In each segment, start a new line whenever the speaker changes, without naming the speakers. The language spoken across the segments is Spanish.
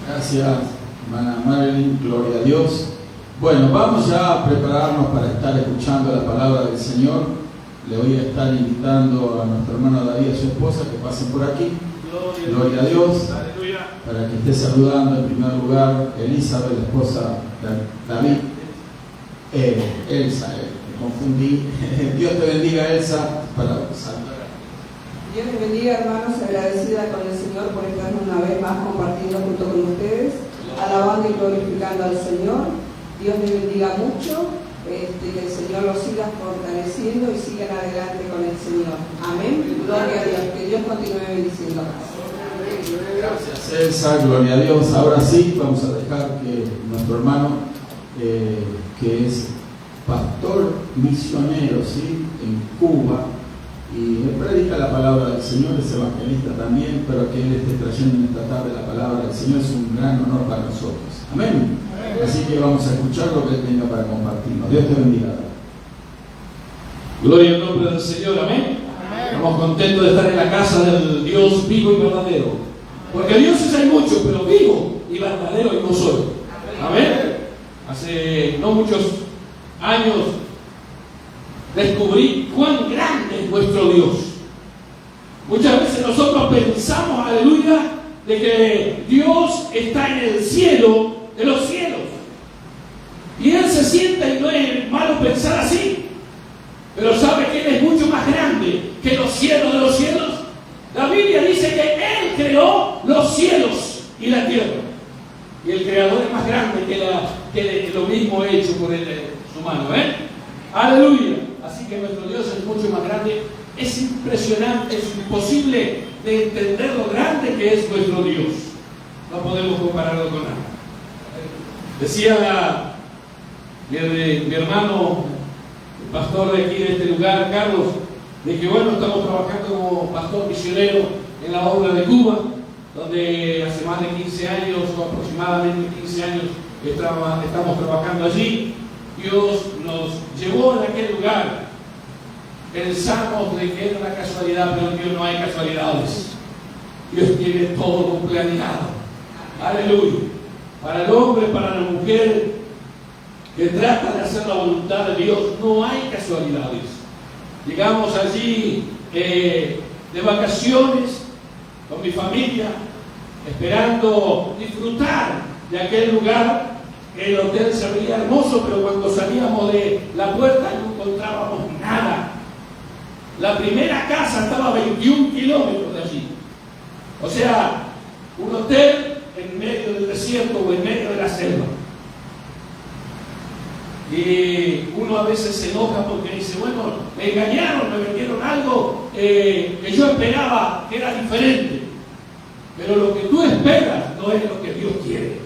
Gracias, hermana Marilyn, gloria a Dios. Bueno, vamos ya a prepararnos para estar escuchando la palabra del Señor. Le voy a estar invitando a nuestro hermano David y a su esposa que pasen por aquí. Gloria a Dios. Para que esté saludando en primer lugar Elizabeth, la esposa de David. Elsa, me confundí. Dios te bendiga, Elsa, para saludar.
Dios les bendiga, hermanos, agradecida con el Señor por estar una vez más compartiendo junto con ustedes, alabando y glorificando al Señor. Dios les bendiga mucho, que el Señor los siga fortaleciendo y sigan adelante con el Señor. Amén. Gloria a Dios, que Dios continúe bendiciendo.
Gracias, Elsa, gloria a Dios. Ahora sí, vamos a dejar que nuestro hermano, que es pastor misionero, ¿sí?, en Cuba, y él predica la palabra del Señor, es evangelista también, pero que él esté trayendo en esta tarde la palabra del Señor es un gran honor para nosotros. Amén. Así que vamos a escuchar lo que él tenga para compartirnos. Dios te bendiga.
Gloria al nombre del Señor. Amén. Estamos contentos de estar en la casa del Dios vivo y verdadero. Porque dioses hay muchos, pero vivo y verdadero hay uno solo. Amén. Hace no muchos años descubrí cuán grande es nuestro Dios. Muchas veces nosotros pensamos, aleluya, de que Dios está en el cielo de los cielos. Y Él se sienta, y no es malo pensar así, pero sabe que Él es mucho más grande que los cielos de los cielos. La Biblia dice que Él creó los cielos y la tierra. Y el creador es más grande que lo mismo hecho por su mano. Aleluya. Así que nuestro Dios es mucho más grande. Es impresionante, es imposible de entender lo grande que es nuestro Dios. No podemos compararlo con nada. Decía mi hermano, el pastor de aquí de este lugar, Carlos, de que bueno, estamos trabajando como pastor misionero en la obra de Cuba, donde hace más de 15 años o aproximadamente 15 años estamos trabajando allí. Dios nos llevó en aquel lugar. Pensamos de que era una casualidad, pero en Dios no hay casualidades. Dios tiene todo planeado. Aleluya. Para el hombre, para la mujer que trata de hacer la voluntad de Dios, no hay casualidades. Llegamos allí de vacaciones con mi familia, esperando disfrutar de aquel lugar. El hotel se veía hermoso, pero cuando salíamos de la puerta no encontrábamos nada. La primera casa estaba a 21 kilómetros de allí. O sea, un hotel en medio del desierto o en medio de la selva. Y uno a veces se enoja porque dice, bueno, me engañaron, me vendieron algo que yo esperaba que era diferente. Pero lo que tú esperas no es lo que Dios quiere.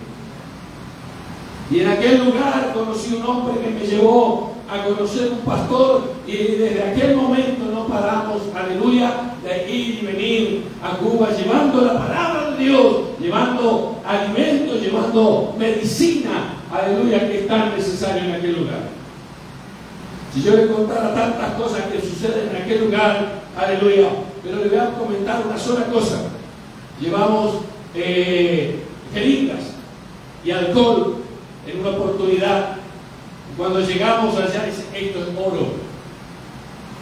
Y en aquel lugar conocí un hombre que me llevó a conocer un pastor, y desde aquel momento no paramos, aleluya, de ir y venir a Cuba llevando la palabra de Dios, llevando alimentos, llevando medicina, aleluya, que es tan necesario en aquel lugar. Si yo le contara tantas cosas que suceden en aquel lugar, aleluya, pero le voy a comentar una sola cosa. Llevamos jeringas y alcohol en una oportunidad. Cuando llegamos allá, dice, esto es oro.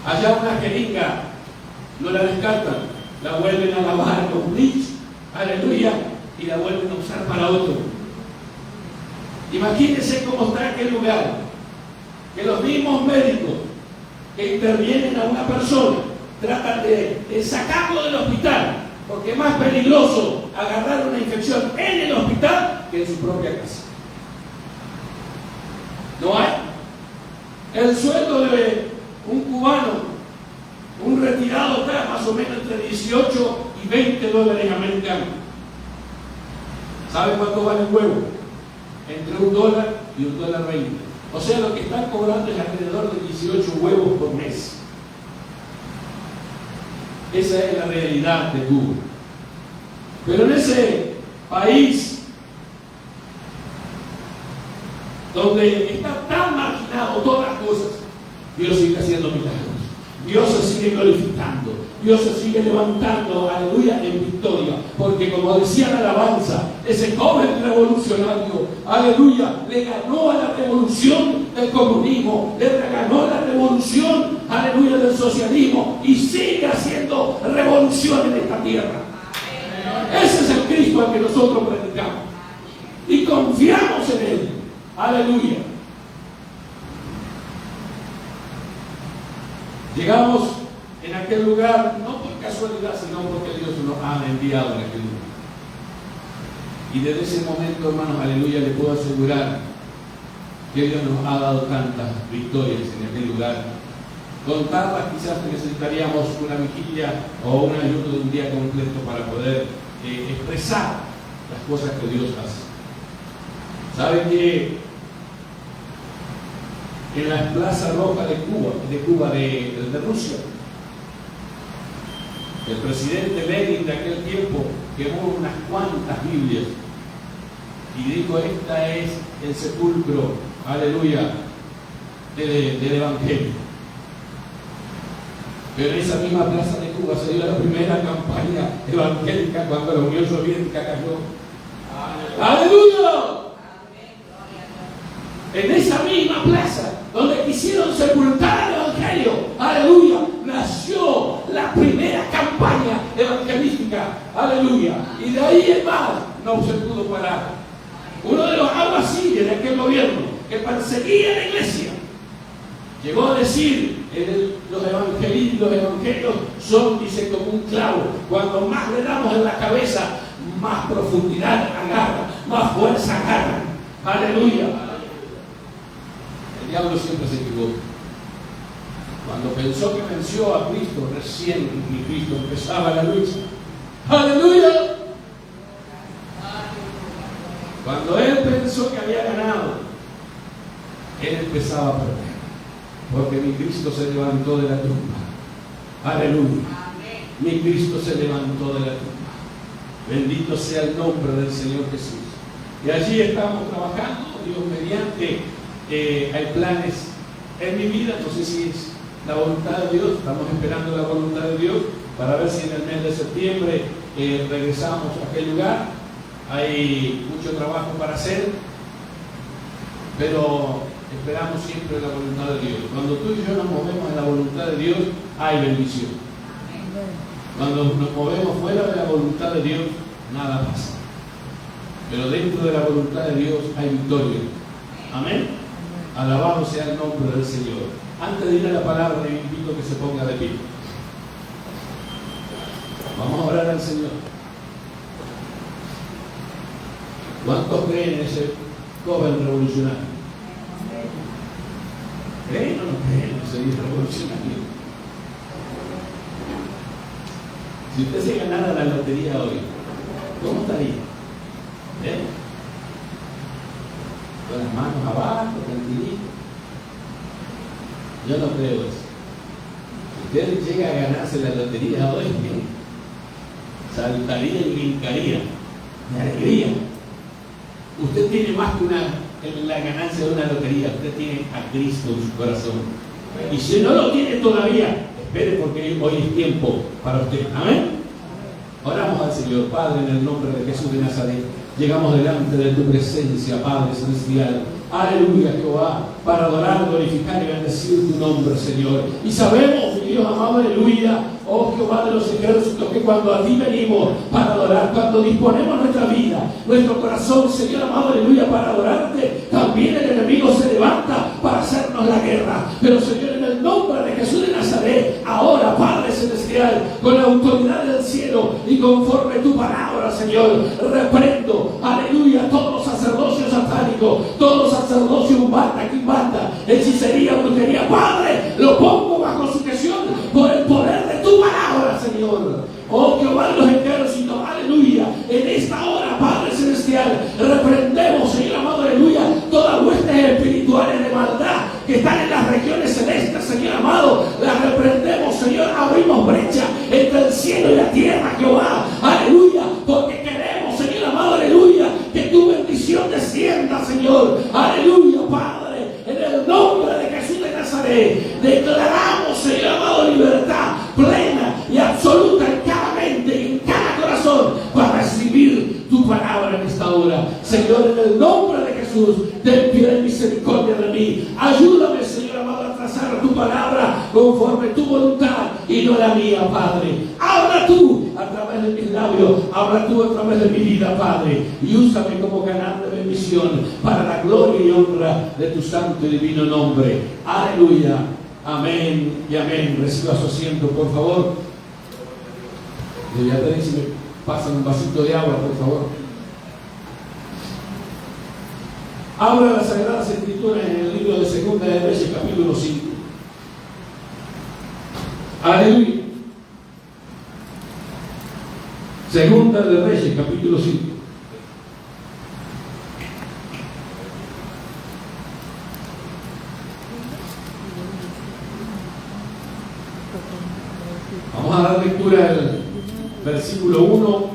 Allá una jeringa no la descartan, la vuelven a lavar con bleach, aleluya, y la vuelven a usar para otro. Imagínense cómo está aquel lugar, que los mismos médicos que intervienen a una persona tratan de sacarlo del hospital, porque es más peligroso agarrar una infección en el hospital que en su propia casa. ¿No hay? El sueldo de un cubano, un retirado, está más o menos entre 18 y 20 dólares americanos. ¿Sabe cuánto vale el huevo? Entre $1 y $1.20. O sea, lo que están cobrando es alrededor de 18 huevos por mes. Esa es la realidad de Cuba. Pero en ese país donde está tan marginado todas las cosas, Dios sigue haciendo milagros. Dios se sigue glorificando. Dios se sigue levantando, aleluya, en victoria. Porque como decía la alabanza, ese joven revolucionario, aleluya, le ganó a la revolución del comunismo, le ganó a la revolución, aleluya, del socialismo, y sigue haciendo revolución en esta tierra. Ese es el Cristo al que nosotros predicamos. Y confiamos en Él. Aleluya. Llegamos en aquel lugar, no por casualidad, sino porque Dios nos ha enviado en aquel lugar. Y desde ese momento, hermanos, aleluya, le puedo asegurar que Dios nos ha dado tantas victorias en aquel lugar. Contarlas quizás necesitaríamos una vigilia o un ayuno de un día completo para poder expresar las cosas que Dios hace. ¿Saben que en la Plaza Roja de Rusia, el presidente Lenin de aquel tiempo quemó unas cuantas Biblias y dijo, esta es el sepulcro, aleluya, del Evangelio? Pero en esa misma Plaza de Cuba se dio la primera campaña evangélica cuando la Unión Soviética cayó. ¡Aleluya! En esa misma plaza donde quisieron sepultar al Evangelio, aleluya, nació la primera campaña evangelística, aleluya, y de ahí en más no se pudo parar. Uno de los alguaciles de aquel gobierno que perseguía a la iglesia llegó a decir: los evangelios son, dice, como un clavo, cuando más le damos en la cabeza, más profundidad agarra, más fuerza agarra, aleluya. El diablo siempre se equivoca. Cuando pensó que venció a Cristo, recién ni Cristo empezaba la lucha. ¡Aleluya! Cuando él pensó que había ganado, él empezaba a perder. Porque mi Cristo se levantó de la tumba. ¡Aleluya! Mi Cristo se levantó de la tumba. Bendito sea el nombre del Señor Jesús. Y allí estamos trabajando, Dios mediante. Hay planes en mi vida, no sé si es la voluntad de Dios, estamos esperando la voluntad de Dios para ver si en el mes de septiembre regresamos a aquel lugar. Hay mucho trabajo para hacer, pero esperamos siempre la voluntad de Dios. Cuando tú y yo nos movemos en la voluntad de Dios, hay bendición. Cuando nos movemos fuera de la voluntad de Dios, nada pasa. Pero dentro de la voluntad de Dios hay victoria. Amén. Alabado sea el nombre del Señor. Antes de ir a la palabra, le invito a que se ponga de pie. Vamos a orar al Señor. ¿Cuántos creen en ese joven revolucionario? ¿Creen o no creen en ese revolucionario? Si usted se ganara la lotería hoy, ¿cómo estaría? Con las manos abajo, tranquilito. Yo no creo eso. Si usted llega a ganarse la lotería hoy, saltaría y brincaría de alegría. Usted tiene más que la ganancia de una lotería, usted tiene a Cristo en su corazón. Y si no lo tiene todavía, espere, porque hoy es tiempo para usted. Amén. Oramos al Señor. Padre, en el nombre de Jesús de Nazaret, llegamos delante de tu presencia, Padre celestial. Aleluya, Jehová, para adorar, glorificar y bendecir tu nombre, Señor. Y sabemos, mi Dios amado, aleluya, oh Jehová de los ejércitos, que cuando a ti venimos para adorar, cuando disponemos nuestra vida, nuestro corazón, Señor amado, aleluya, para adorarte, también el enemigo se levanta para hacernos la guerra. Pero, Señor, en el nombre de Jesús de Nazaret, ahora, Padre celestial, con la autoridad del cielo y conforme tu palabra, Señor, reprendo, aleluya, todos los sacerdocios satánicos, todos los sacerdocios quimbanda, hechicería, brujería, Padre, lo pongo bajo sujeción por el poder de tu palabra, Señor. Oh Jehová de los ejércitos, aleluya, en esta hora, Padre celestial, reprendemos, Señor amado, aleluya, todas huestes espirituales de maldad que están en las regiones celestes, Señor amado, las reprendemos, Señor, abrimos brecha entre el cielo y la tierra, Jehová, aleluya, porque queremos, Señor amado, aleluya, que tu bendición descienda, Señor, aleluya, Padre, en el nombre de Jesús de Nazaret, declaramos, Señor amado, libertad plena y absoluta en cada mente y en cada corazón para recibir tu palabra en esta hora. Señor, en el nombre de Jesús, ten piedad y misericordia de mí. Ayúdame, Señor amado, a trazar tu palabra conforme tu voluntad y no la mía, Padre. Habla tú a través de mis labios, habla tú a través de mi vida, Padre, y úsame como canal de bendición para la gloria y honra de tu santo y divino nombre. Aleluya. Amén y amén. Reciba su asiento, por favor. Debería pedir si me pasan un vasito de agua, por favor. Abra las Sagradas Escrituras en el libro de Segunda de Reyes, capítulo 5. Aleluya. Segunda de Reyes, capítulo 5. Vamos a dar lectura al versículo 1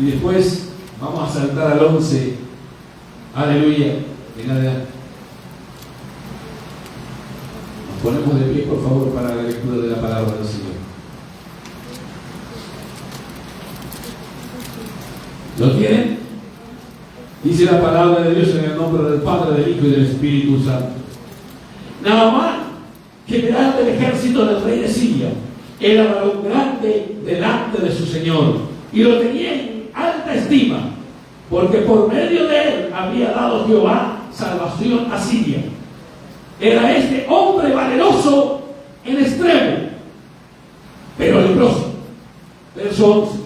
y después vamos a saltar al 11. Aleluya. En adelante. Nos ponemos de pie, por favor, para la lectura de la palabra del Señor. ¿Lo tienen? Dice la palabra de Dios en el nombre del Padre, del Hijo y del Espíritu Santo. Naamán, general del ejército del rey de Siria, era varón grande delante de su Señor y lo tenía en alta estima, porque por medio de él había dado Jehová salvación a Siria. Era este hombre valeroso en extremo, pero leproso. Verso 11.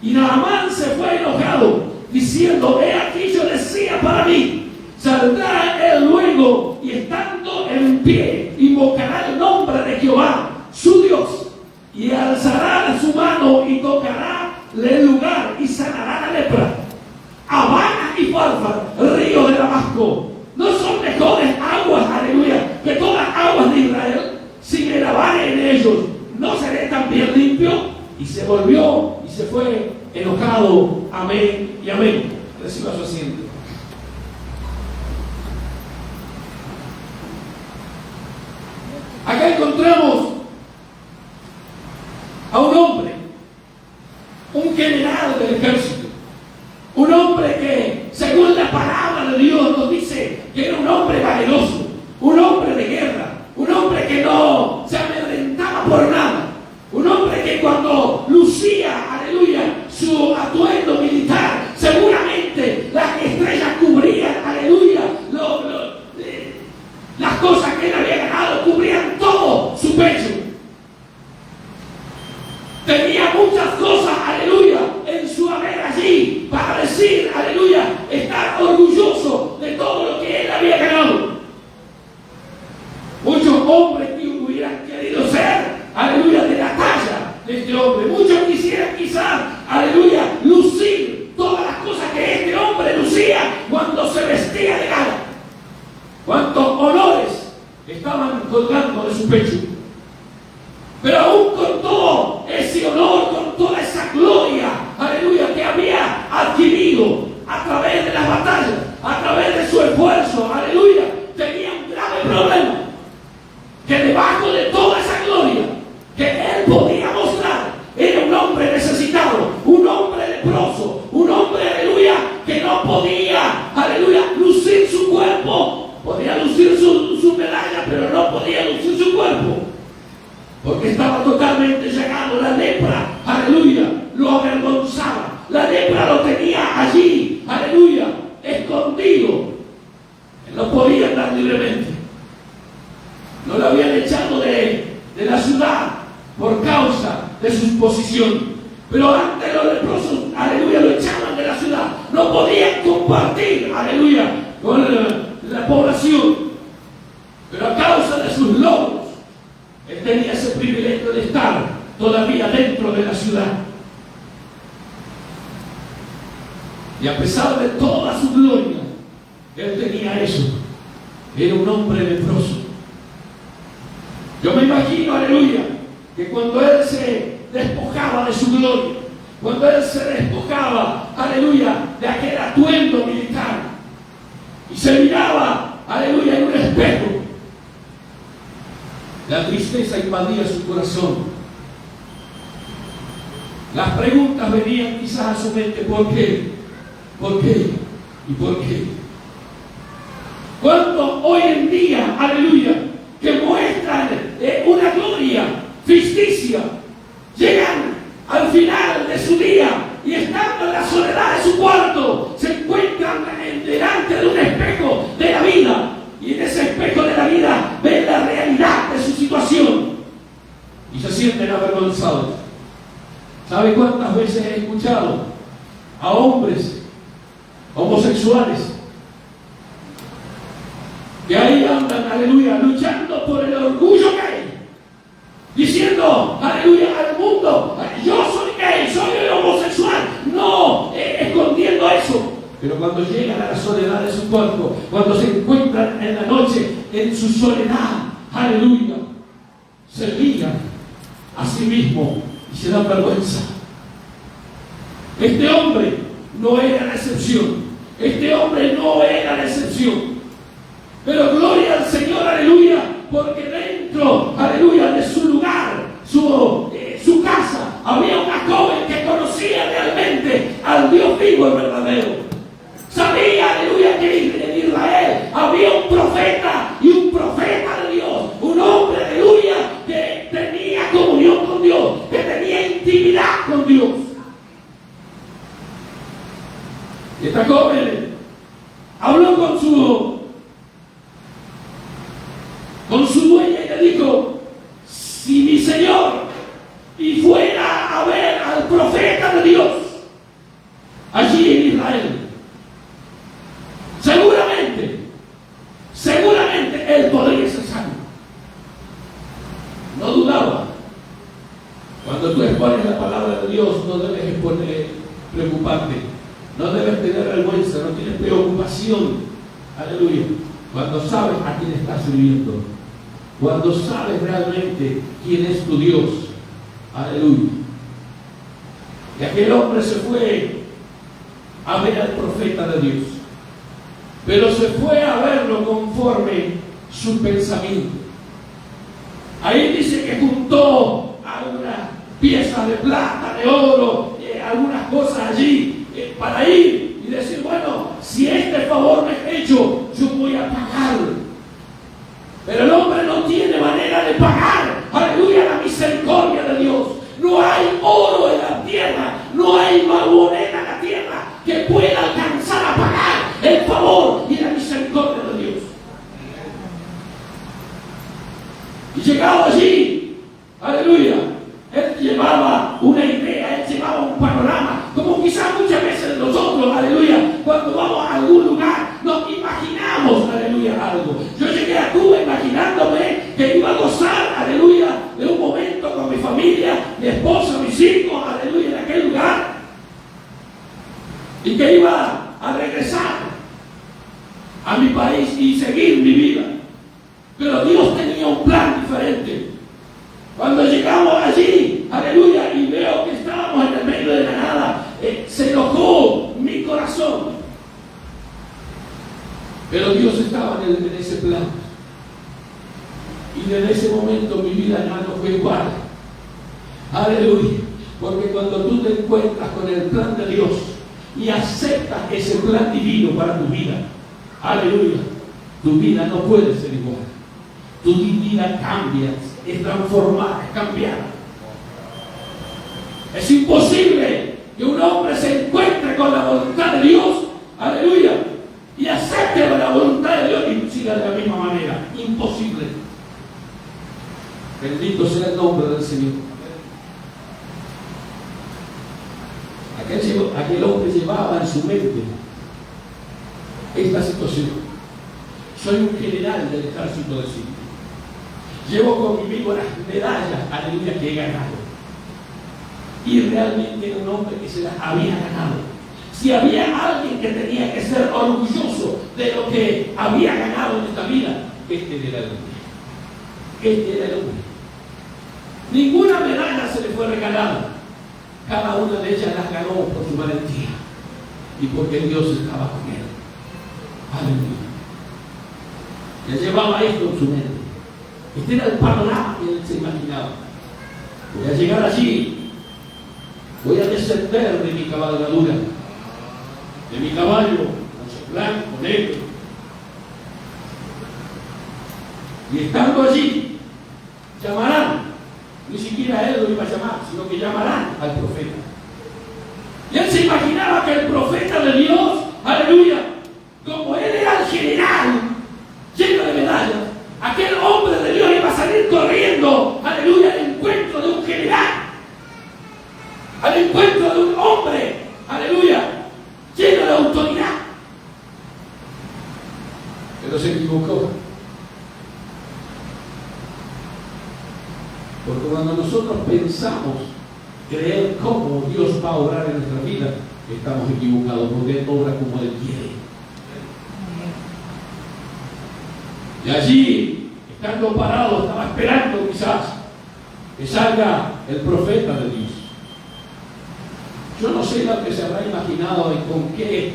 Y Naamán se fue enojado, diciendo: he aquí yo decía para mí, saldrá él luego y estando en pie invocará el nombre de Jehová su Dios, y alzará su mano y tocará el lugar y sanará la lepra. Habana y Farfar, río de Damasco, no son mejores aguas, aleluya, que todas las aguas de Israel. Si me lavare en ellos, no seré también limpio. Y se volvió y se fue enojado. Amén y amén. Reciba su asiento. Acá encontramos a un hombre, un general del ejército, un hombre que, según la palabra de Dios, nos dice que era un hombre valeroso, un hombre de guerra, un hombre que no se amedrentaba por nada, un hombre que cuando lucía, aleluya, su atuendo militar, seguramente las estrellas cubrían, aleluya, las cosas que él había ganado, cubrían todo su pecho. Tenía muchas cosas, aleluya, en su haber allí para decir, aleluya, estar orgulloso de todo lo que él había ganado. Muchos hombres que hubieran querido ser, aleluya, de la talla de este hombre. Muchos quisieran quizás, aleluya, lucir todas las cosas que este hombre lucía cuando se vestía de gala. Cuántos honores estaban colgando de su pecho. Pero aún con todo ese honor, con toda esa gloria, aleluya, que había adquirido a través de las batallas, a través de su esfuerzo, aleluya, tenía un grave problema. Que debajo de toda esa gloria que él podía mostrar, era un hombre necesitado, un hombre leproso, un hombre, aleluya, que no podía, aleluya, lucir su cuerpo. Podía lucir su medalla, pero no podía lucir su cuerpo, porque estaba totalmente llagado. La lepra, aleluya, lo avergonzaba. La lepra lo tenía allí, aleluya, escondido. Él no podía andar libremente. No lo habían echado de la ciudad por causa de su posición. Pero antes los leprosos, aleluya, lo echaban de la ciudad. No podían compartir, aleluya, con la población. Pero a causa de sus logros, él tenía ese privilegio de estar todavía dentro de la ciudad. Y a pesar de toda su gloria, él tenía eso. Era un hombre leproso. Yo me imagino, aleluya, que cuando él se despojaba de su gloria, cuando él se despojaba, aleluya, de aquel atuendo militar, y se miraba, aleluya, en un espejo, la tristeza invadía su corazón. Las preguntas venían quizás a su mente: ¿por qué? ¿Por qué? ¿Y por qué? ¿Cuántos hoy en día, aleluya, que muestran una gloria ficticia, llegan al final de su día y estando en la soledad de su cuarto, se encuentran delante de un espejo de la vida, y en ese espejo de la vida ven la realidad de su situación y se sienten avergonzados? ¿Sabe cuántas veces he escuchado a hombres homosexuales que ahí andan, aleluya, luchando por el orgullo gay, diciendo, aleluya, al mundo: yo soy gay, soy homosexual, no, escondiendo eso? Pero cuando llegan a la soledad de su cuerpo, cuando se encuentran en la noche en su soledad, aleluya, se miran a sí mismo y se dan vergüenza. Este hombre no era la excepción. Este hombre no era la excepción. Pero gloria al Señor, aleluya, porque dentro, aleluya, de su lugar, su casa, había una joven que conocía realmente a al Dios vivo y verdadero. Sabía, aleluya, que en Israel había un profeta y un profeta de Dios, un hombre, aleluya, que tenía comunión con Dios, que tenía intimidad con Dios. Y esta joven habló con su dueña y le dijo: si mi señor y fuera a ver al profeta de Dios allí en Israel, seguramente él podría ser sano. No dudaba. Cuando tú expones la palabra de Dios, no debes preocuparte, no debes tener vergüenza, no tienes preocupación. Aleluya. Cuando sabes a quién estás sirviendo, cuando sabes realmente quién es tu Dios. Aleluya. Y aquel hombre se fue a ver al profeta de Dios, pero se fue a verlo conforme su pensamiento. Ahí dice que juntó algunas piezas de plata, de oro, algunas cosas allí para ir y decir: bueno, si este favor me es hecho, yo voy a pagar. Pero el hombre no tiene manera de pagar, aleluya, la misericordia de Dios. No hay oro en la tierra, no hay moneda en la tierra que pueda alcanzar a pagar el favor y la misericordia de Dios. Y llegado allí, aleluya, él llevaba una idea, él llevaba un panorama, como quizás muchas veces nosotros, aleluya, cuando vamos a algún lugar, nos imaginamos, aleluya, algo. Yo llegué a Cuba imaginándome que iba a gozar, aleluya, de un momento con mi familia, mi esposa, mis hijos, aleluya, en aquel lugar, y que iba a regresar a mi país y seguir mi vida. Pero Dios tenía un plan diferente. Cuando llegamos allí, aleluya, y veo que estábamos en el medio de la nada, se enojó mi corazón. Pero Dios estaba en ese plan. Y desde ese momento mi vida ya no fue igual. Aleluya. Porque cuando tú te encuentras con el plan de Dios y aceptas ese plan divino para tu vida, aleluya, tu vida no puede ser igual. Tu vida cambia, es transformada, es cambiada. Es imposible que un hombre se encuentre con la voluntad de Dios, aleluya, y acepte la voluntad de Dios y siga de la misma manera. Imposible. Bendito sea el nombre del Señor. Aquel hombre llevaba en su mente esta situación: soy un general del ejército de Siria. Llevo conmigo las medallas, aleluya, que he ganado. Y realmente era un hombre que se las había ganado. Si había alguien que tenía que ser orgulloso de lo que había ganado en esta vida, este era el hombre. Este era el hombre. Ninguna medalla se le fue regalada. Cada una de ellas las ganó por su valentía y porque Dios estaba con él. Aleluya. Él llevaba esto en su mente. Este era el panorama que él se imaginaba. Voy a llegar allí, voy a descender de mi cabalgadura, de mi caballo, blanco, negro. Y estando allí, llamarán. Ni siquiera él lo iba a llamar, sino que llamarán al profeta. Y él se imaginaba que el profeta de Dios, aleluya, como él era el general, lleno de medallas, aquel hombre de Dios iba a salir corriendo, aleluya, al encuentro de un general, al encuentro de un hombre, aleluya, lleno de autoridad. Pero se equivocó. Porque cuando nosotros pensamos creer cómo Dios va a obrar en nuestra vida, estamos equivocados, porque Él obra como Él quiere. Y allí, estando parado, estaba esperando quizás que salga el profeta de Dios. Yo no sé lo que se habrá imaginado y con qué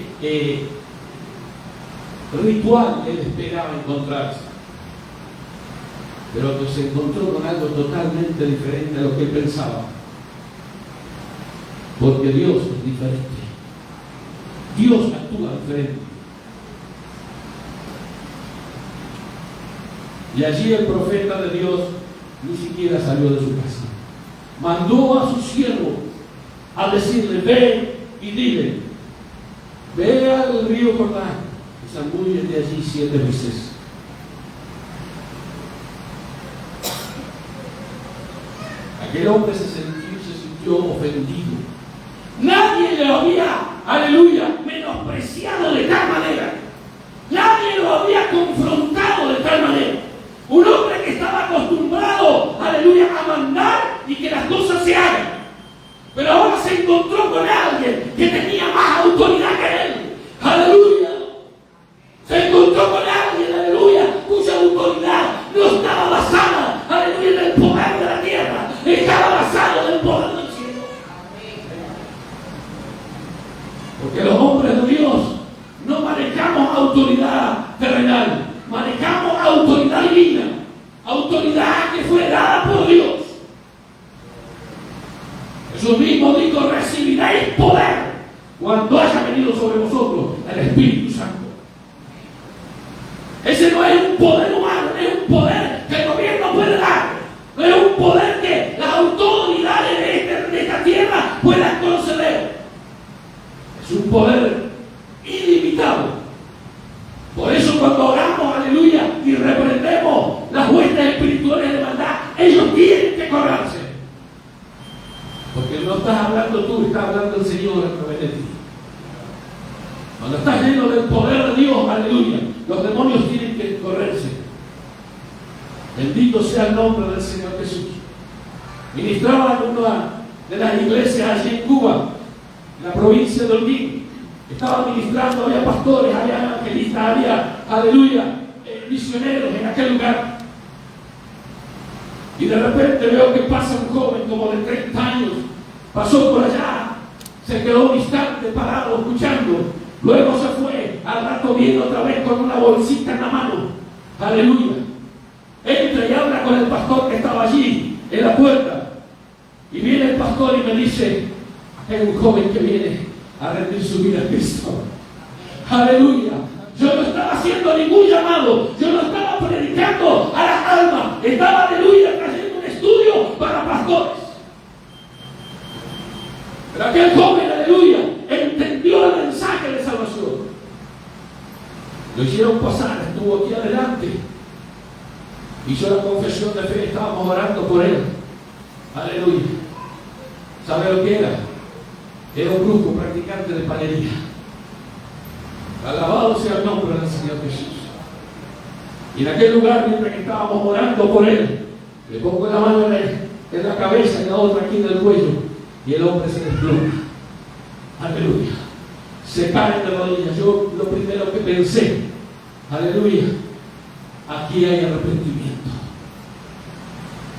ritual él esperaba encontrarse. Pero que se encontró con algo totalmente diferente a lo que él pensaba. Porque Dios es diferente. Dios actúa diferente. Y allí el profeta de Dios ni siquiera salió de su casa. Mandó a su siervo a decirle: ve y dile, ve al río Jordán y zambúllete allí 7 veces. Aquel hombre se sintió ofendido. Nadie lo había, aleluya, menospreciado de tal manera. Nadie lo había confrontado de tal manera. Un hombre que estaba acostumbrado, aleluya, a mandar y que las cosas se hagan. Pero ahora se encontró con alguien que tenía más autoridad que él. Aleluya. Se encontró con alguien, aleluya, cuya autoridad no estaba basada, aleluya, en el poder de la tierra. Estaba basado en el poder del cielo. Porque los hombres de Dios no manejamos autoridad terrenal, manejamos autoridad divina, autoridad que fue dada por Dios. Jesús mismo dijo: recibiréis poder cuando haya venido sobre vosotros el Espíritu Santo. Ese no es un poder humano, es un poder que el gobierno puede dar, no es un poder que las autoridades de esta tierra puedan conceder. Es un poder ilimitado. Por eso cuando oramos, aleluya, y reprendemos las huestes espirituales de maldad, ellos tienen que correrse. Porque no estás hablando tú, está hablando el Señor a través de ti. Cuando estás lleno del poder de Dios, aleluya, los demonios tienen que correrse. Bendito sea el nombre del Señor Jesús. Ministraba en una de las iglesias allí en Cuba, en la provincia de Holguín. Estaba ministrando, había pastores, había evangelistas, había, aleluya, misioneros en aquel lugar. Y de repente veo que pasa un joven como de 30 años, pasó por allá, se quedó un instante parado escuchando, luego se fue, al rato viene otra vez con una bolsita en la mano, aleluya. Entra y habla con el pastor que estaba allí en la puerta, y viene el pastor y me dice: hay un joven que viene a rendir su vida a Cristo. Aleluya. Yo no estaba haciendo ningún llamado, yo no estaba predicando a las almas, estaba, aleluya, trayendo un estudio para pastores. Pero aquel joven, aleluya, entendió el mensaje de salvación. Lo hicieron pasar, estuvo aquí adelante, hizo la confesión de fe, estábamos orando por él. Aleluya. ¿Sabe lo que era? Era un grupo practicante de panería. Alabado sea el nombre del Señor Jesús. Y en aquel lugar, mientras que estábamos orando por él, le pongo la mano en la cabeza y la otra aquí en el cuello, y el hombre se desploma. Aleluya. Se cae de rodillas. Yo lo primero que pensé, aleluya, aquí hay arrepentimiento.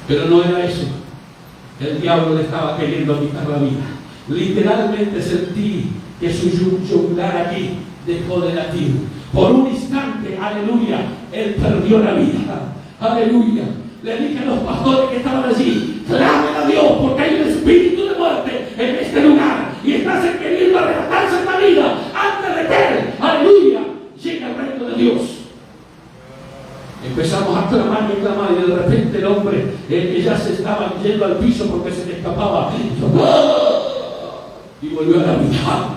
Pero no era eso. El diablo le estaba queriendo quitar la vida. Literalmente sentí que su yugular aquí dejó de latir. Por un instante, aleluya, él perdió la vida. Aleluya. Le dije a los pastores que estaban allí: clamen a Dios, porque hay un espíritu de muerte en este lugar y estás queriendo arrebatarse esta vida antes de que él, aleluya, llegue al reino de Dios. Empezamos a clamar y de repente el hombre, que ya se estaba yendo al piso porque se le escapaba, y volvió a la vida.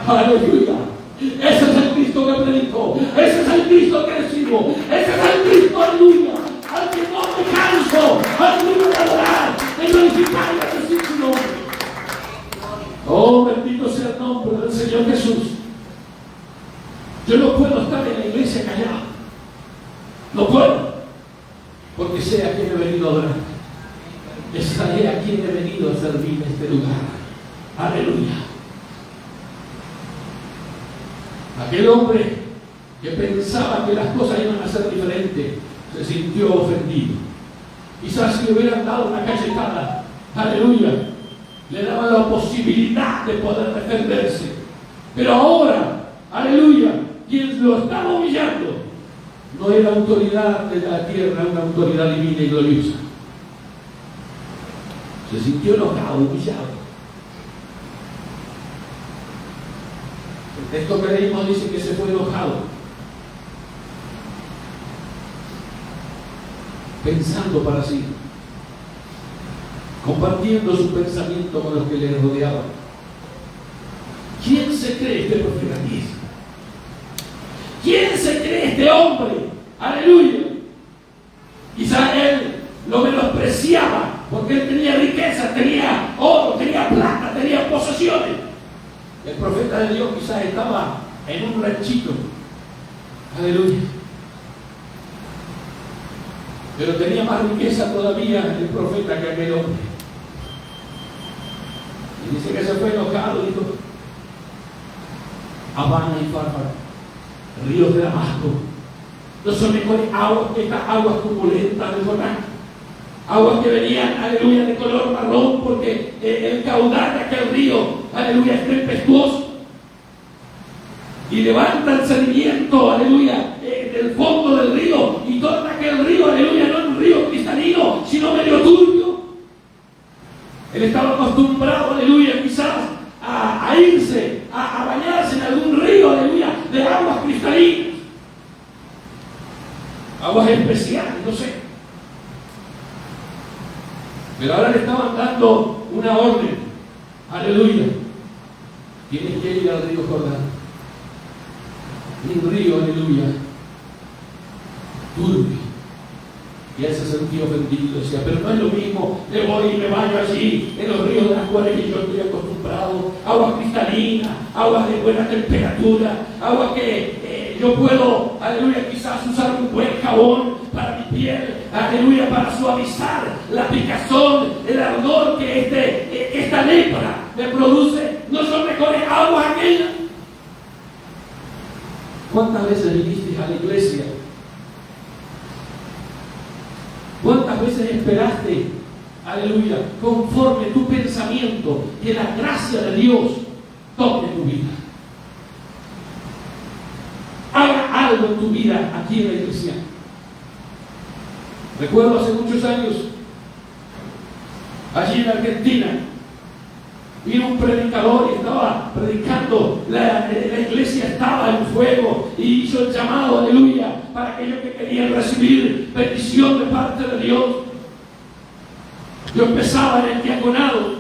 Aleluya. Ese es el Cristo que predico, ese es el Cristo que sirvo, ese es el Cristo, aleluya, al que no me canso, aleluya, de adorar, de glorificar y de decir su nombre. Oh, bendito sea el nombre del Señor Jesús. Yo no puedo estar en la iglesia callado, no puedo, porque sé a quién he venido a adorar, estaré a quien he venido a servir en este lugar. Aleluya. Aquel hombre que pensaba que las cosas iban a ser diferentes se sintió ofendido. Quizás si le hubieran dado una cachetada, aleluya, le daban la posibilidad de poder defenderse. Pero ahora, aleluya, quien lo estaba humillando no era autoridad de la tierra, una autoridad divina y gloriosa. Se sintió enojado, humillado. El texto que leímos dice que se fue enojado, pensando para sí, compartiendo su pensamiento con los que le rodeaban. ¿Quién se cree este profeta aquí? ¿Quién se cree este hombre? Aleluya. Quizás él lo menospreciaba porque él tenía riqueza, tenía oro, tenía plata, tenía posesiones. El profeta de Dios quizás estaba en un ranchito. Aleluya. Pero tenía más riqueza todavía el profeta que aquel hombre. Y dice que se fue enojado y dijo: Habana y Fárfara, ríos de Damasco, no son mejores aguas que estas aguas turbulentas del Jordán. Aguas que venían, aleluya, de color marrón, porque el caudal de aquel río, aleluya, es tempestuoso. Y levanta el sediento, aleluya, del fondo del río, y torna aquel río, aleluya, no un río cristalino, sino medio turbio. Él estaba acostumbrado, aleluya, quizás a irse, a bañarse en algún río, aleluya, de aguas cristalinas, aguas especiales, no sé. Pero ahora le estaban dando una orden, aleluya, tienes que ir al río Jordán. Un río, aleluya, turbio. Y él se sentía ofendido, decía: pero no es lo mismo, me voy y me baño allí en los ríos de las cuales yo estoy acostumbrado, aguas cristalinas, aguas de buena temperatura, aguas que yo puedo, aleluya, quizás usar un buen jabón para mi piel, aleluya, para suavizar la picazón, el ardor que esta lepra me produce. ¿No son mejores aguas aquellas? ¿Cuántas veces viniste a la iglesia? ¿Cuántas veces esperaste, aleluya, conforme tu pensamiento, que la gracia de Dios toque tu vida? Haga algo en tu vida aquí en la iglesia. Recuerdo hace muchos años, allí en Argentina, vino un predicador y estaba predicando, la iglesia estaba en fuego y hizo el llamado, aleluya, para aquellos que querían recibir bendición de parte de Dios. Yo empezaba en el diaconado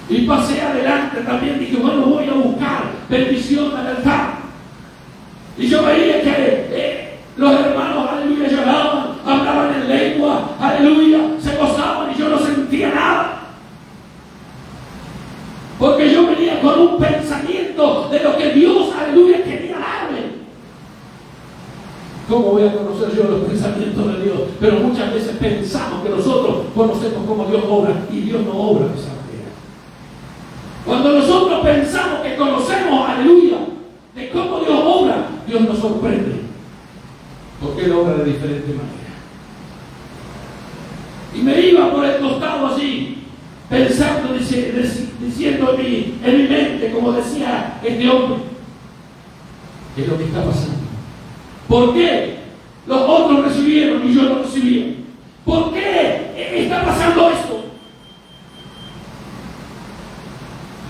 y pasé adelante también, dije: bueno, voy a buscar bendición al altar. Y yo veía que los hermanos, aleluya, lloraban, hablaban en lengua, aleluya, se gozaban, y yo no sentía nada. Porque yo venía con un pensamiento de lo que Dios, aleluya, quería darme. ¿Cómo voy a conocer yo los pensamientos de Dios? Pero muchas veces pensamos que nosotros conocemos cómo Dios obra, y Dios no obra de esa manera. Cuando nosotros pensamos que conocemos, aleluya, de cómo Dios obra, Dios nos sorprende, porque Él obra de diferente manera. Y me iba por el costado así, pensando, diciendo en mi mente, como decía este hombre: ¿qué es lo que está pasando? ¿Por qué los otros recibieron y yo no recibí? ¿Por qué está pasando esto?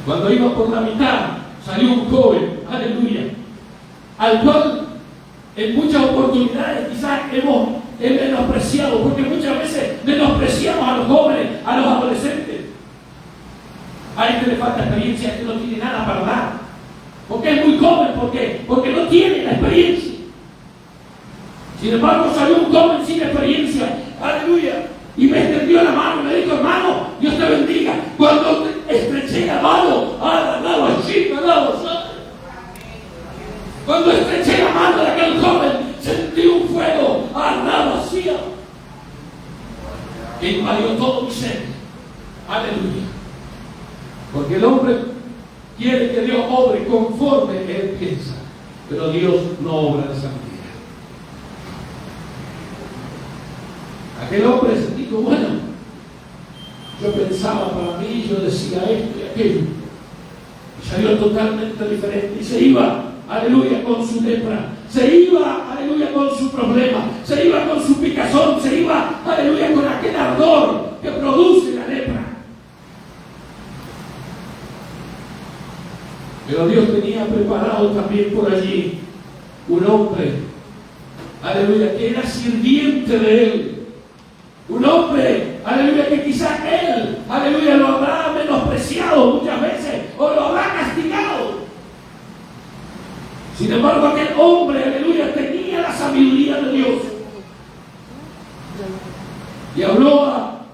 Cuando iba por la mitad, salió un joven, aleluya, al cual en muchas oportunidades quizás hemos menospreciado, porque muchas veces menospreciamos a los jóvenes, a los adolescentes. A este le falta experiencia, a este no tiene nada para dar, porque es muy joven, porque no tiene la experiencia. Sin embargo, salió un joven sin experiencia, aleluya, y me extendió la mano y me dijo: hermano, Dios te bendiga. Cuando estreché la mano, cuando estreché la mano de aquel joven, sentí un fuego vacío que invadió todo mi ser. Aleluya. Porque el hombre quiere que Dios obre conforme él piensa, pero Dios no obra de esa manera. Aquel hombre dijo: bueno, yo pensaba para mí, yo decía esto y aquello, y salió totalmente diferente, y se iba, aleluya, con su lepra, se iba, aleluya, con su problema, se iba con su picazón, se iba, aleluya, con aquel ardor que produce la lepra. Pero Dios tenía preparado también por allí un hombre, aleluya, que era sirviente de él. Un hombre, aleluya, que quizás él, aleluya, lo habrá menospreciado muchas veces o lo habrá castigado. Sin embargo, aquel hombre, aleluya, tenía la sabiduría de Dios. Y habló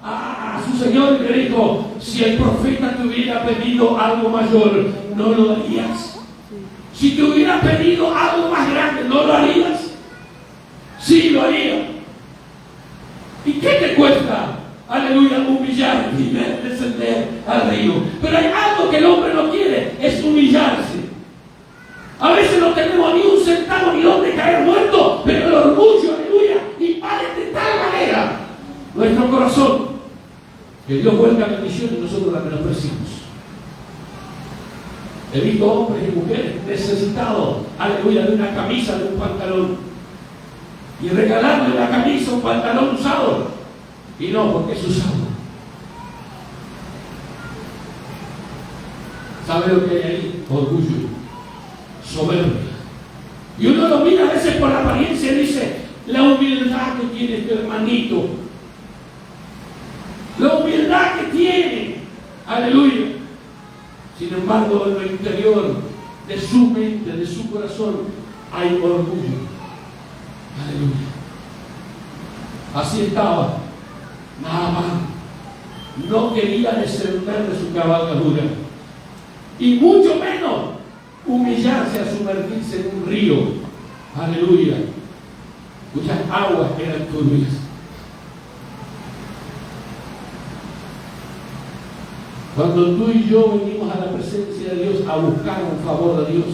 a su Señor y le dijo: si el profeta te hubiera pedido algo mayor, ¿no lo harías? Si te hubiera pedido algo más grande, ¿no lo harías? Sí, lo haría. ¿Y qué te cuesta, aleluya, humillar y ver descender al río? Pero hay algo que el hombre no quiere, es humillarse. A veces no tenemos ni un centavo ni donde caer muerto, pero el orgullo, aleluya, invade de tal manera nuestro corazón que Dios vuelca bendición y nosotros la menospreciamos. He visto hombres y mujeres necesitados, aleluya, de una camisa, de un pantalón, y regalarle la camisa, un pantalón usado, y no porque es usado. ¿Sabe lo que hay ahí? Orgullo, soberbia. Y uno lo mira a veces por la apariencia y dice: la humildad que tiene este hermanito, la humildad que tiene, aleluya. Sin embargo, en lo interior de su mente, de su corazón, hay orgullo. Aleluya. Así estaba Naamán. No quería descender de su cabalgadura, y mucho menos humillarse a sumergirse en un río, aleluya, cuyas aguas eran turbias. Cuando tú y yo venimos a la presencia de Dios a buscar un favor de Dios,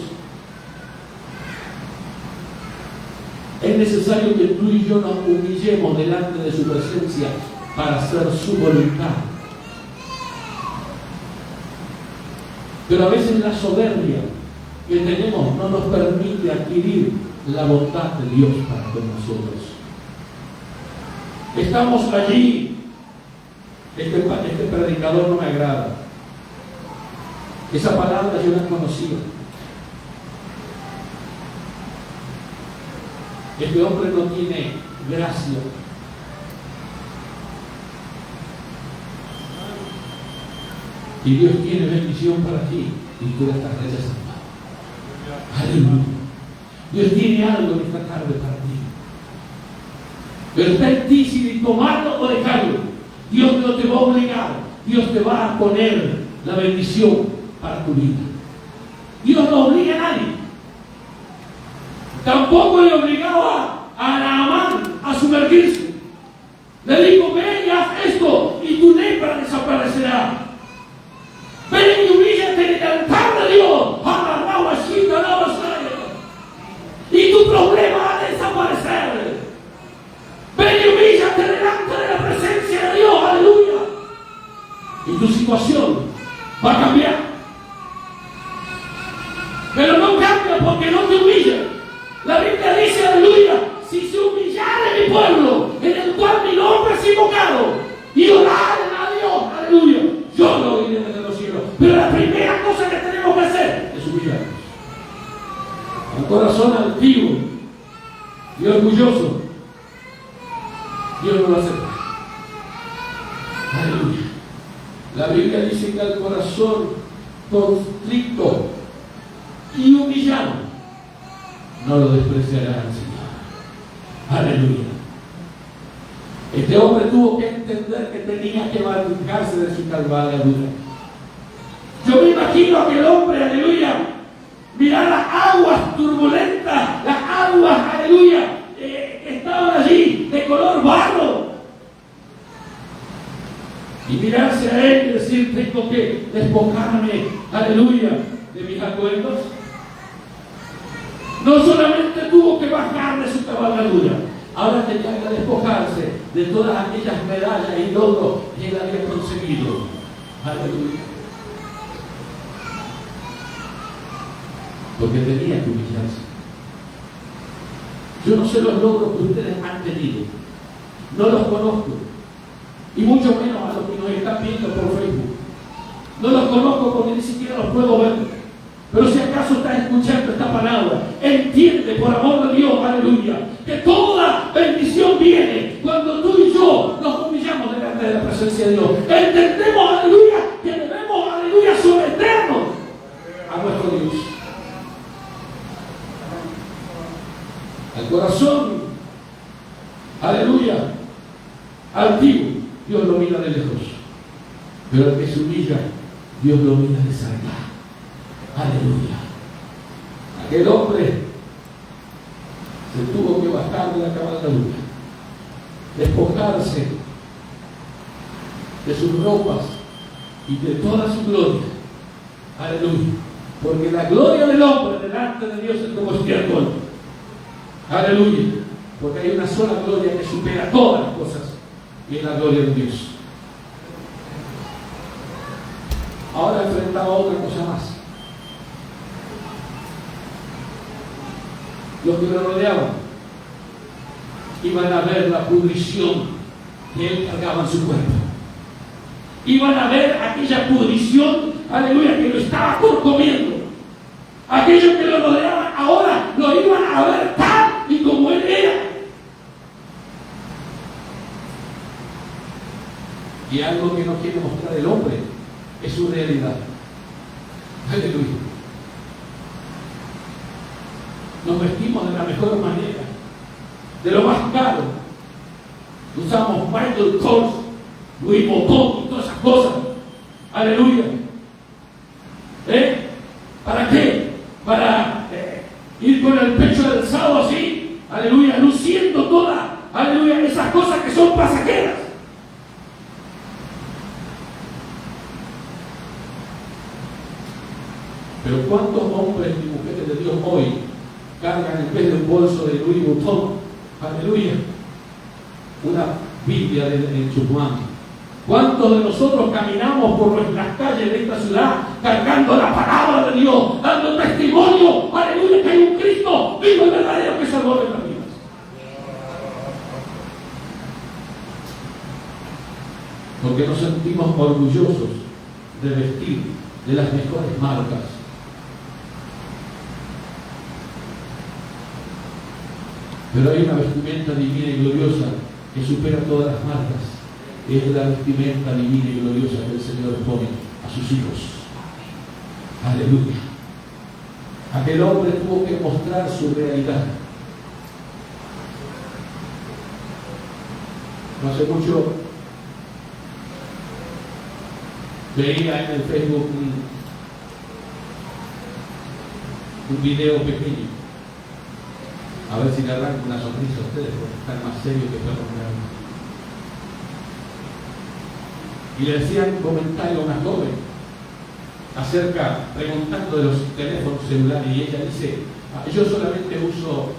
es necesario que tú y yo nos humillemos delante de su presencia para hacer su voluntad. Pero a veces la soberbia que tenemos no nos permite adquirir la bondad de Dios para con nosotros. Estamos allí. Este predicador no me agrada. Esa palabra yo la conocía. Este hombre no tiene gracia. Y Dios tiene bendición para ti y tú la estás rechazando. Aleluya. Dios tiene algo en esta tarde para ti. Pero está en ti si tomarlo o dejarlo. Dios no te va a obligar. Dios te va a poner la bendición para tu vida. Dios no obliga a nadie. Tampoco le obligaba a Naamán a sumergirse. Le dijo: ven y haz esto y tu lepra desaparecerá. Ven y humíllate en el altar de Dios. Y tu problema va a desaparecer. Ven y humíllate delante de la presencia de Dios. Aleluya. Y tu situación va a cambiar. Pero no cambia porque no te humillas. La Biblia dice, aleluya: si se humillare mi pueblo, en el cual mi nombre es invocado, y oraren a Dios, aleluya, yo lo oiré desde los cielos. Pero la primera cosa que tenemos que hacer es humillarnos. Al corazón altivo y orgulloso, Dios no lo acepta. Aleluya. La Biblia dice que al corazón constricto y humillado no lo despreciará el Señor. Aleluya. Este hombre tuvo que entender que tenía que arrancarse de su cabalgadura. Yo me imagino a aquel hombre, aleluya, mirar las aguas turbulentas, las aguas, aleluya, que estaban allí de color barro, y mirarse a él y decir: tengo que despojarme, aleluya, de mis atuendos. No solamente tuvo que bajar de su cabalgadura, ahora tenía que despojarse de todas aquellas medallas y logros que él había conseguido. Aleluya. Porque tenía que humillarse. Yo no sé los logros que ustedes han tenido, no los conozco, y mucho menos a los que nos están viendo por Facebook. No los conozco porque ni siquiera los puedo ver. Pero si acaso estás escuchando esta palabra, entiende, por amor de Dios, aleluya, que toda bendición viene cuando tú y yo nos humillamos delante de la presencia de Dios. Entendemos, aleluya, que debemos, aleluya, someternos a nuestro Dios. Al corazón, aleluya, altivo, Dios lo mira de lejos. Pero el que se humilla, Dios lo mira de cerca. Aleluya. Aquel hombre se tuvo que bajar de la cabalgadura, despojarse de sus ropas y de toda su gloria. Aleluya. Porque la gloria del hombre delante de Dios es como estiércol. Aleluya. Porque hay una sola gloria que supera todas las cosas, y es la gloria de Dios. Ahora enfrentaba otra cosa más. Los que lo rodeaban iban a ver la pudrición que él cargaba en su cuerpo. Iban a ver aquella pudrición, aleluya, que lo estaba comiendo. Aquellos que lo rodeaban ahora lo iban a ver tal y como él era. Y algo que no quiere mostrar el hombre es su realidad. Aleluya. Nos vestimos de la mejor manera, de lo más caro. Usamos Michael Kors, Louis Vuitton y todas esas cosas. Aleluya. ¿Para qué? Para ir con el pecho alzado así, aleluya, luciendo todas, aleluya, esas cosas que son pasajeras. Pero ¿cuántos hombres y mujeres de Dios hoy cargan en vez de un bolso de Louis Vuitton, aleluya, una Biblia en sus manos? ¿Cuántos de nosotros caminamos por las calles de esta ciudad cargando la palabra de Dios, dando testimonio, aleluya, que hay un Cristo vivo y verdadero que salvó nuestras vidas? Porque nos sentimos orgullosos de vestir de las mejores marcas. Pero hay una vestimenta divina y gloriosa que supera todas las marcas. Es la vestimenta divina y gloriosa que el Señor pone a sus hijos. Aleluya. Aquel hombre tuvo que mostrar su realidad. No hace mucho veía en el Facebook un video pequeño. A ver si le arranco una sonrisa a ustedes, porque están más serios que perros reales. Y le decían un comentario a una joven preguntando de los teléfonos celulares, y ella dice: yo solamente uso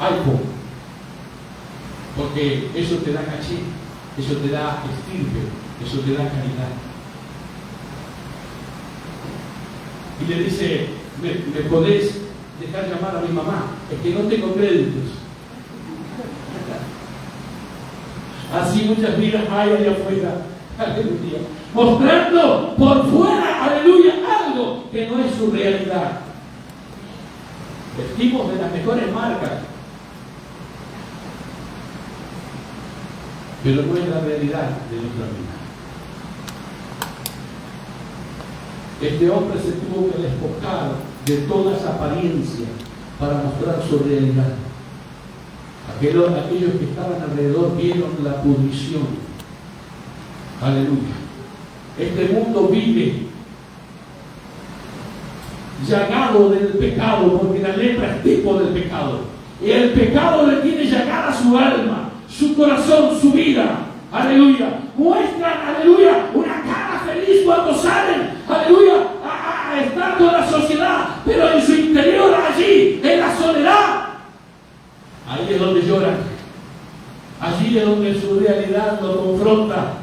iPhone, porque eso te da caché, eso te da estirpe, eso te da calidad. Y le dice: ¿me podés dejar llamar a mi mamá? Es que no tengo créditos. Así muchas vidas hay allá afuera, aleluya, mostrando por fuera, aleluya, algo que no es su realidad. Vestimos de las mejores marcas, pero no es la realidad de nuestra vida. Este hombre se tuvo que despojar de toda esa apariencia para mostrar su realidad. Aquellos que estaban alrededor vieron la pudrición. Aleluya. Este mundo vive llagado del pecado, porque la lepra es tipo del pecado. Y el pecado le tiene llagada su alma, su corazón, su vida. Aleluya. Muestran, aleluya, una cara feliz cuando salen, aleluya, a estar con la sociedad, pero en su interior, allí, en la soledad, ahí es donde lloran. Allí es donde su realidad lo confronta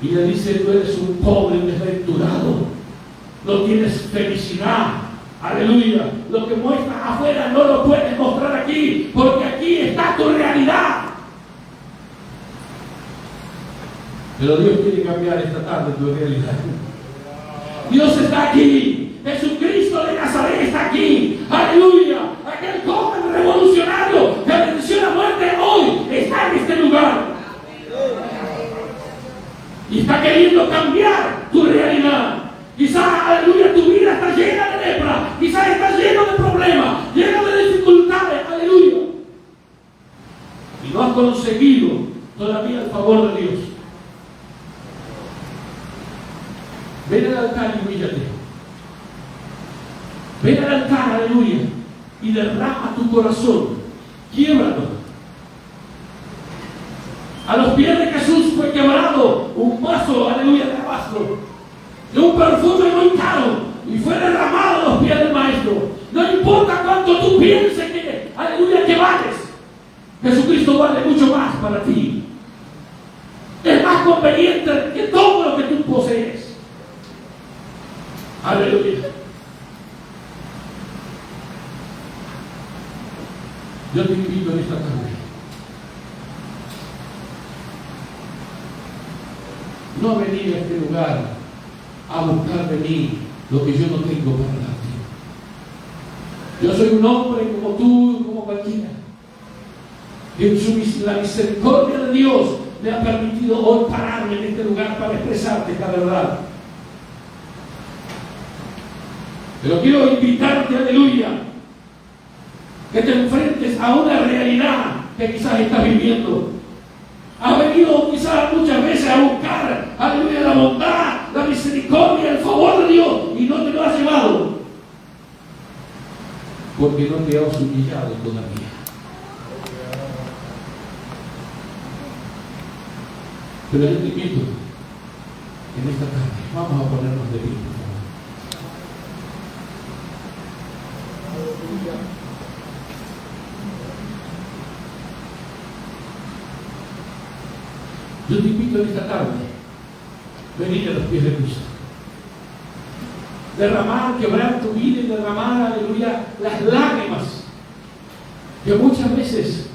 y le dice: tú eres un pobre desventurado, no tienes felicidad. Aleluya. Lo que muestras afuera no lo puedes mostrar aquí, porque aquí está tu realidad. Pero Dios quiere cambiar esta tarde tu realidad. Dios está aquí. Jesucristo de Nazaret está aquí. Aleluya. Aquel joven revolucionario que venció la muerte hoy está en este lugar. Y está queriendo cambiar tu realidad. Quizás, aleluya, tu vida está llena de lepra. Quizás está lleno de problemas, lleno de dificultades. Aleluya. Y no has conseguido todavía el favor de Dios. Ven al altar y humíllate. Ven al altar, aleluya, y derrama tu corazón. Quiébralo. A los pies de Jesús fue quebrado un vaso, aleluya, de alabastro, de un perfume muy caro, y fue derramado a los pies del Maestro. No importa cuánto tú pienses que, aleluya, que vales, Jesucristo vale mucho más para ti. Es más conveniente que todo lo que tú posees. Aleluya. Yo te invito en esta tarde. No venir a este lugar a buscar de mí lo que yo no tengo para darte. Yo soy un hombre como tú, como cualquiera. Y la misericordia de Dios me ha permitido hoy pararme en este lugar para expresarte esta verdad. Pero quiero invitarte, aleluya, que te enfrentes a una realidad que quizás estás viviendo. Has venido quizás muchas veces a buscar, aleluya, la bondad, la misericordia, el favor de Dios, y no te lo has llevado. Porque no te has humillado todavía. Pero yo te invito, en esta tarde, vamos a ponernos de pie, por favor. Yo te invito en esta tarde, venir a los pies de Cristo. Derramar, quebrar tu vida y derramar, aleluya, las lágrimas que muchas veces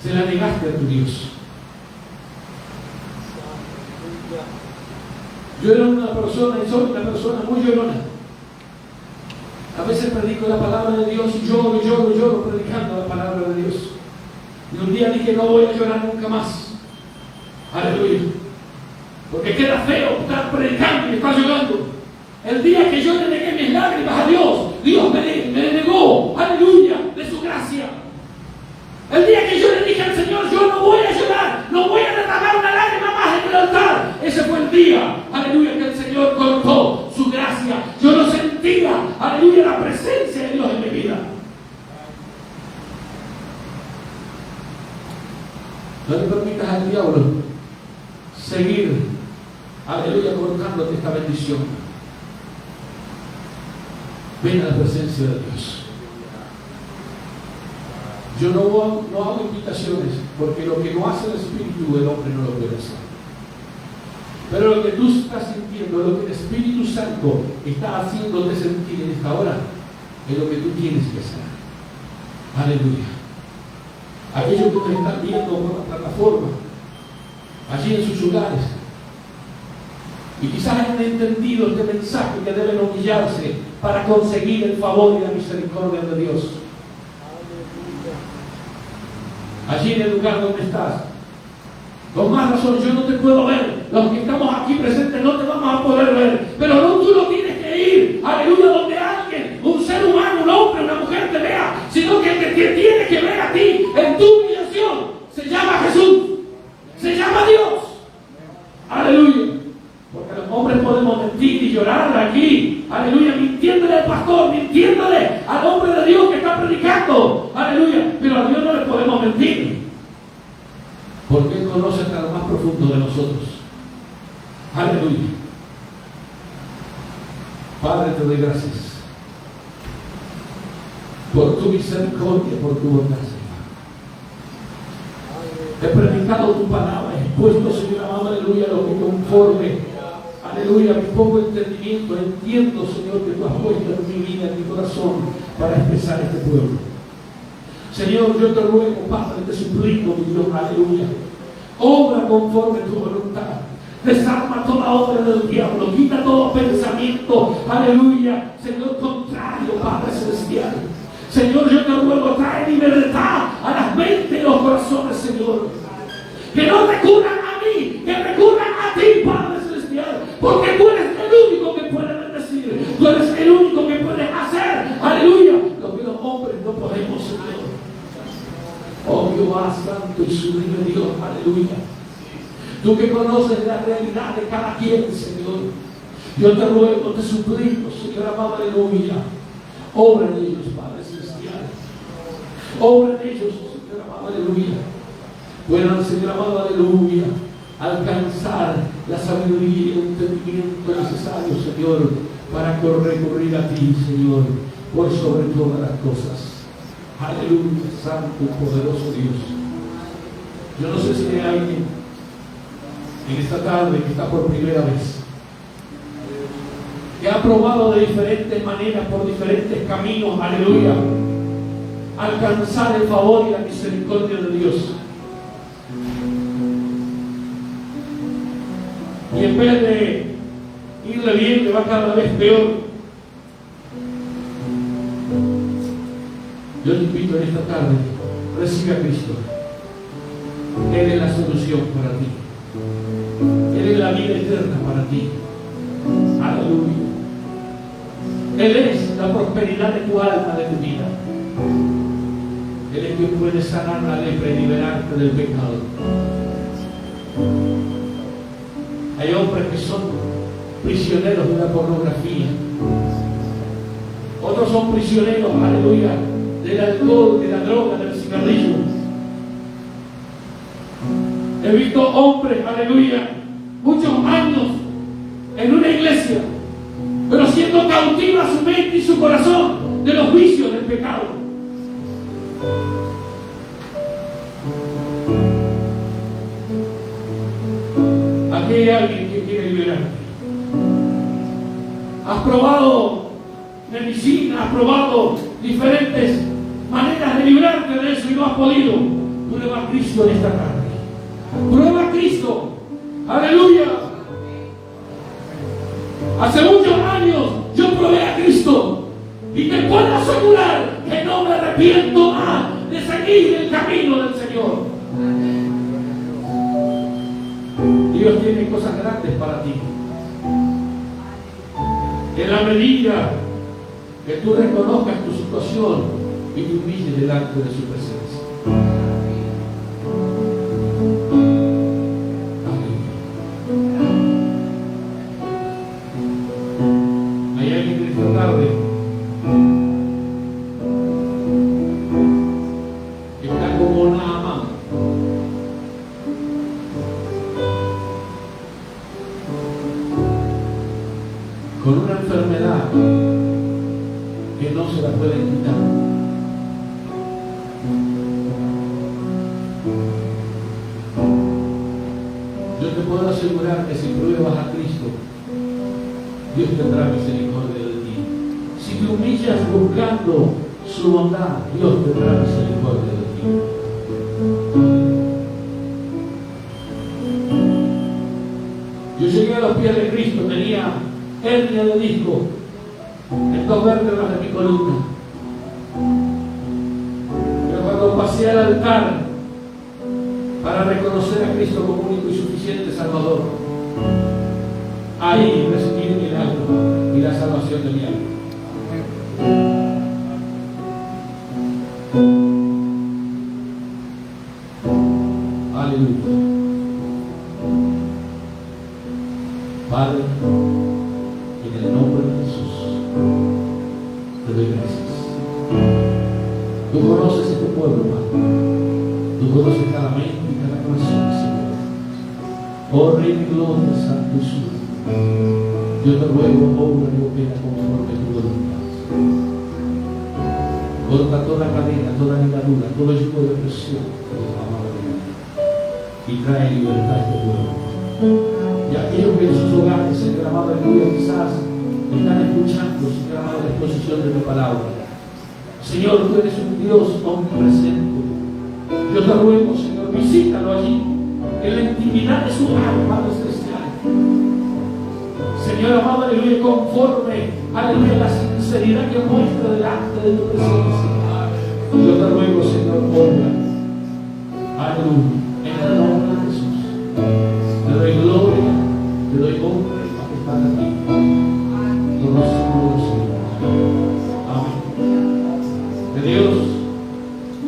se la negaste a tu Dios. Yo era una persona y soy una persona muy llorona. A veces predico la palabra de Dios y lloro predicando la palabra de Dios. Y un día dije, no voy a llorar nunca más. Aleluya. Porque queda feo estar predicando y estar llorando. El día que yo le negué mis lágrimas a Dios, Dios me negó, aleluya, de su gracia. El día que yo le dije al Señor, yo no voy a llorar, no voy a derramar una lágrima más en el altar. Ese fue el día, aleluya, que el Señor cortó su gracia. Yo no sentía, aleluya, la presencia de Dios en mi vida. No le permitas al diablo seguir, aleluya, cortándote esta bendición. Ven a la presencia de Dios. Yo no hago invitaciones, porque lo que no hace el Espíritu, el hombre no lo puede hacer. Pero lo que tú estás sintiendo, lo que el Espíritu Santo está haciéndote sentir en esta hora, es lo que tú tienes que hacer. Aleluya. Aquellos que nos están viendo por la plataforma, allí en sus hogares, y quizás hayan entendido este mensaje, que deben humillarse para conseguir el favor y la misericordia de Dios. Allí en el lugar donde estás, con más razón, yo no te puedo ver. Los que estamos aquí presentes no te vamos a poder ver, pero no, tú no tienes que ir, aleluya, donde alguien, un ser humano, un hombre, una mujer te vea, sino que el que te tiene que ver a ti en tu humillación se llama Jesús, se llama Dios. Aleluya. Porque los hombres podemos mentir y llorar aquí, aleluya, mintiéndole al pastor, mintiéndole al hombre de Dios que está predicando, aleluya, pero a Dios no le podemos mentir, porque Él conoce hasta lo más profundo de nosotros. Aleluya. Padre, te doy gracias por tu misericordia, por tu bondad, Señor. He predicado tu palabra, he expuesto, Señor amado, aleluya, lo que conforme, aleluya, mi poco entendimiento, entiendo, Señor, que tú has puesto en mi vida, en mi corazón, para expresar este pueblo. Señor, yo te ruego, Padre, te suplico, mi Dios, aleluya, obra conforme tu voluntad. Desarma toda obra del diablo, quita todo pensamiento pensamiento, aleluya, Señor, contrario, Padre Celestial. Señor, yo te ruego, trae libertad a las mentes y los corazones, Señor. Que no recurran a mí, que recurran a ti, Padre Celestial, porque tú eres el único que puede bendecir, tú eres el único que puedes hacer, aleluya, lo que los hombres no podemos, Señor. Oh Jehová santo y sublime Dios, aleluya. Tú que conoces la realidad de cada quien, Señor. Yo te ruego, te suplico, Señor amado, aleluya. Obra en ellos, Padre Celestial. Obra en ellos, Señor amado, aleluya. Puedan, Señor amado, aleluya, alcanzar la sabiduría y el entendimiento necesario, Señor, para recurrir a ti, Señor, por sobre todas las cosas. Aleluya, santo y poderoso Dios. Yo no sé si hay alguien en esta tarde que está por primera vez, que ha probado de diferentes maneras, por diferentes caminos, aleluya, alcanzar el favor y la misericordia de Dios. Y en vez de irle bien, le va cada vez peor. Yo te invito en esta tarde, recibe a Cristo. Él es la solución para ti. Él es la vida eterna para ti. Aleluya. Él es la prosperidad de tu alma, de tu vida. Él es quien puede sanar la lepra y liberarte del pecado. Hay hombres que son prisioneros de la pornografía. Otros son prisioneros, aleluya, del alcohol, de la droga, del cigarrillo. He visto hombres, aleluya, muchos años en una iglesia, pero siendo cautiva su mente y su corazón de los vicios del pecado. Aquí hay alguien que quiere liberarte. Has probado medicina, has probado diferentes maneras de librarte de eso y no has podido. Prueba a Cristo en esta tarde. Prueba a Cristo. Aleluya. Hace muchos años yo probé a Cristo y te puedo asegurar que no me arrepiento más de seguir el camino del Señor. Dios tiene cosas grandes para ti. En la medida que tú reconozcas tu situación y te humilles delante de su presencia. Hay alguien en esta tarde que está como Naamán. Con una enfermedad que no se la pueden quitar. Yo te puedo asegurar que si pruebas a Cristo, Dios tendrá misericordia de ti. Si te humillas buscando su bondad, Dios tendrá misericordia de ti. Yo llegué a los pies de Cristo, tenía hernia de disco en 2 vértebras de mi columna. Pero cuando pasé al altar para reconocer a Cristo como único y suficiente Salvador, ahí recibí el milagro y la salvación de mi alma. Aleluya. Padre, en el nombre de Jesús, te doy gracias. Tú conoces este pueblo, Padre. Tú conoces cada mente y cada corazón, Señor. Oh Rey de gloria, santo y sublime. Yo te ruego, obra y opera conforme a tu voluntad. Corta toda cadena, toda ligadura, todo yugo de presión, y trae libertad a este pueblo. Y aquellos que en sus hogares, Señor amado, aleluya, quizás están escuchando, Señor amado, la exposición de tu palabra. Señor, tú eres un Dios omnipresente. Yo te ruego, Señor, visítalo allí, en la intimidad de su alma, Padre Celestial. Señor amado, aleluya, conforme, aleluya, la sinceridad que muestra delante de tu presencia. Yo te ruego, Señor, obra. Aleluya, en el nombre de Jesús. Te doy gloria, te doy honra y majestad a ti. Por los siglos de los siglos. Amén. Que Dios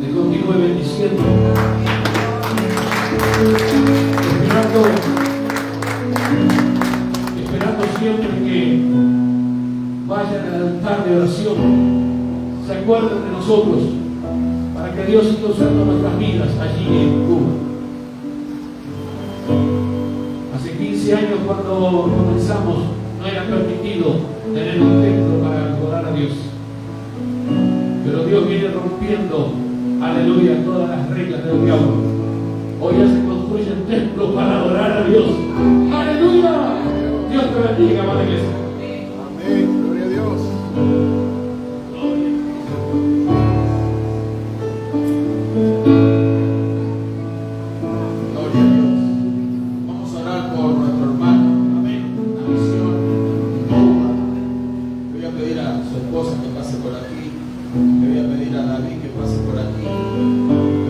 te continúe bendiciendo. Esperando siempre que vayan al altar de oración, se acuerden de nosotros, para que Dios siga usando nuestras vidas allí en Cuba. Hace 15 años, cuando comenzamos, no era permitido tener un templo para adorar a Dios, pero Dios viene rompiendo, aleluya, todas las reglas del diablo. Hoy ya se construyen templos para adorar a Dios. ¡Aleluya! Dios te bendiga, amada iglesia.
Amén. Gloria a Dios.
Gloria a Dios. Vamos a orar por nuestro hermano. Amén. La misión en Cuba. Voy a pedir a su esposa que pase por aquí. Le voy a pedir a David que pase por aquí. Le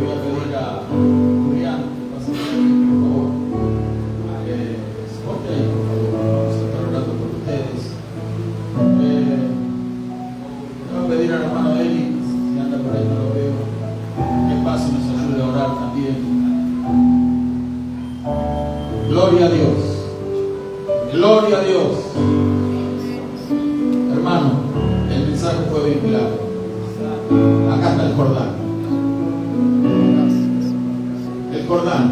voy a pedir a Julián que pase por aquí, por favor. Ponte ahí, por favor. Vamos a estar orando por ustedes. Le voy a pedir al hermano Eli, si anda por ahí, no lo veo, que pase y nos ayude a orar también. Gloria a Dios. Gloria a Dios. Hermano, el mensaje fue bien claro. Acá está el Jordán. El Jordán.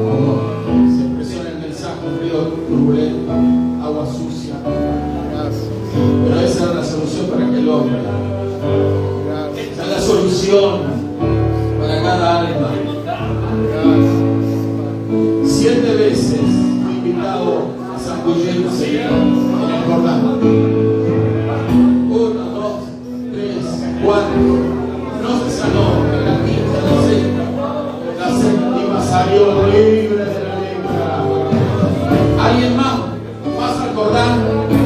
Como se expresó en el mensaje, un río turbulento, agua sucia. Pero esa era la solución para aquel hombre. Esa es la solución para cada alma. 7 veces fui invitado a zambullirse en el Jordán. 1, 2, 3, 4. No se sanó. En la quinta, la séptima salió libre de la lepra. ¿Alguien más? Pasa al Jordán.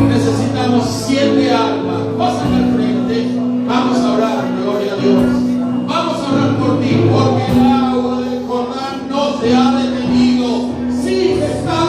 Necesitamos 7 almas. Pasan al frente. Vamos a orar, gloria a Dios. Vamos a orar por ti, porque el agua del Jordán no se ha detenido. Sigue estando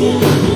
Yeah.